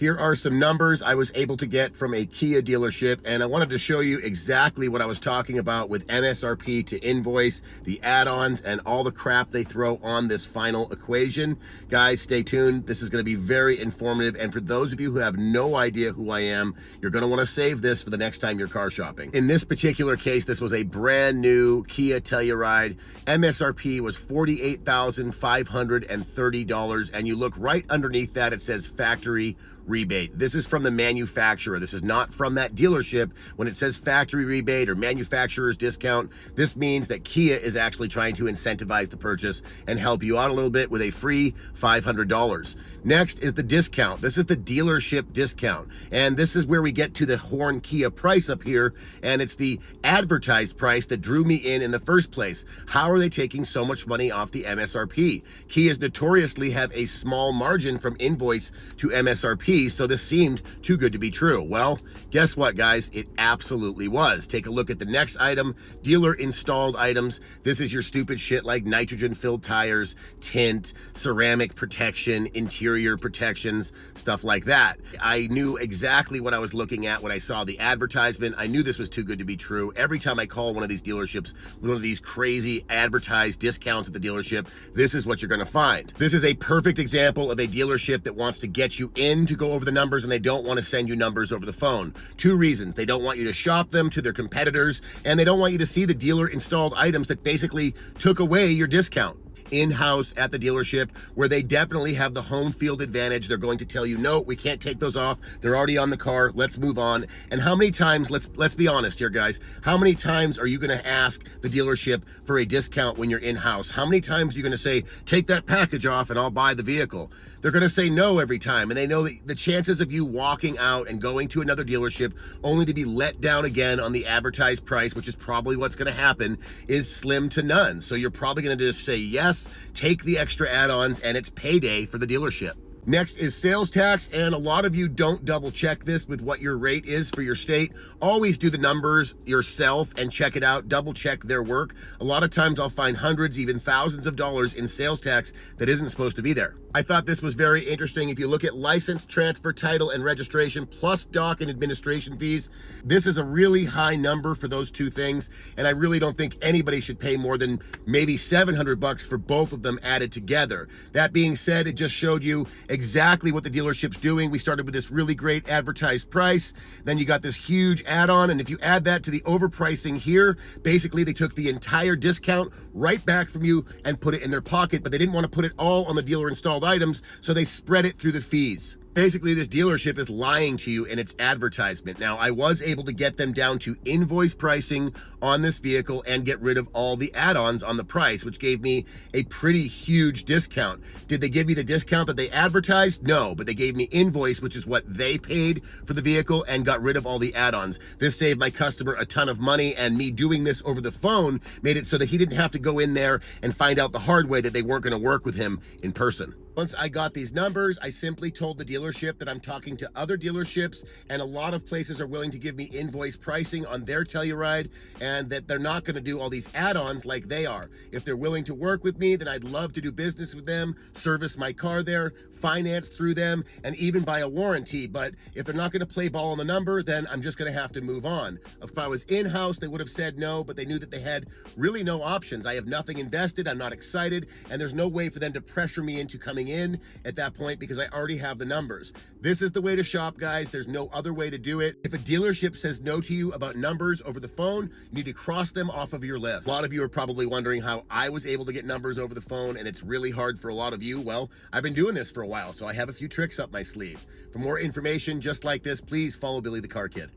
Here are some numbers I was able to get from a Kia dealership, and I wanted to show you exactly what I was talking about with MSRP to invoice, the add-ons, and all the crap they throw on this final equation. Guys, stay tuned. This is going to be very informative, and for those of you who have no idea who I am, you're going to want to save this for the next time you're car shopping. In this particular case, this was a brand new Kia Telluride. MSRP was $48,530, and you look right underneath that, it says factory rebate. This is from the manufacturer. This is not from that dealership. When it says factory rebate or manufacturer's discount, this means that Kia is actually trying to incentivize the purchase and help you out a little bit with a free $500. Next is the discount. This is the dealership discount. And this is where we get to the Horn Kia price up here. And it's the advertised price that drew me in the first place. How are they taking so much money off the MSRP? Kias notoriously have a small margin from invoice to MSRP. So this seemed too good to be true. Well, guess what, guys? It absolutely was. Take a look at the next item, dealer installed items. This is your stupid shit like nitrogen filled tires, tint, ceramic protection, interior protections, stuff like that. I knew exactly what I was looking at when I saw the advertisement. I knew this was too good to be true. Every time I call one of these dealerships with one of these crazy advertised discounts at the dealership, this is what you're going to find. This is a perfect example of a dealership that wants to get you in to go over the numbers, and they don't want to send you numbers over the phone. Two reasons: they don't want you to shop them to their competitors, and they don't want you to see the dealer installed items that basically took away your discount. In-house at the dealership, where they definitely have the home field advantage, they're going to tell you, no, we can't take those off, they're already on the car, let's move on. And how many times, let's be honest here, guys, how many times are you going to ask the dealership for a discount when you're in-house? How many times are you going to say, take that package off and I'll buy the vehicle? They're going to say no every time, and they know that the chances of you walking out and going to another dealership only to be let down again on the advertised price, which is probably what's going to happen, is slim to none. So you're probably going to just say yes, take the extra add-ons, and it's payday for the dealership. Next is sales tax, and a lot of you don't double check this with what your rate is for your state. Always do the numbers yourself and check it out, double check their work. A lot of times I'll find hundreds, even thousands of dollars in sales tax that isn't supposed to be there. I thought this was very interesting. If you look at license, transfer, title, and registration, plus doc and administration fees, this is a really high number for those two things, and I really don't think anybody should pay more than maybe $700 for both of them added together. That being said, it just showed you exactly what the dealership's doing. We started with this really great advertised price, then you got this huge add-on, and if you add that to the overpricing here, basically they took the entire discount right back from you and put it in their pocket, but they didn't want to put it all on the dealer installed items, so they spread it through the fees. Basically, this dealership is lying to you in its advertisement. Now, I was able to get them down to invoice pricing on this vehicle and get rid of all the add-ons on the price, which gave me a pretty huge discount. Did they give me the discount that they advertised? No, but they gave me invoice, which is what they paid for the vehicle, and got rid of all the add-ons. This saved my customer a ton of money, and me doing this over the phone made it so that he didn't have to go in there and find out the hard way that they weren't going to work with him in person. Once I got these numbers, I simply told the dealership that I'm talking to other dealerships, and a lot of places are willing to give me invoice pricing on their Telluride, and that they're not going to do all these add-ons like they are. If they're willing to work with me, then I'd love to do business with them, service my car there, finance through them, and even buy a warranty. But if they're not going to play ball on the number, then I'm just going to have to move on. If I was in-house, they would have said no, but they knew that they had really no options. I have nothing invested, I'm not excited, and there's no way for them to pressure me into coming in at that point because I already have the numbers. This is the way to shop, guys. There's no other way to do it. If a dealership says no to you about numbers over the phone, you need to cross them off of your list. A lot of you are probably wondering how I was able to get numbers over the phone, and it's really hard for a lot of you. Well, I've been doing this for a while, so I have a few tricks up my sleeve. For more information just like this, please follow Billy the Car Kid.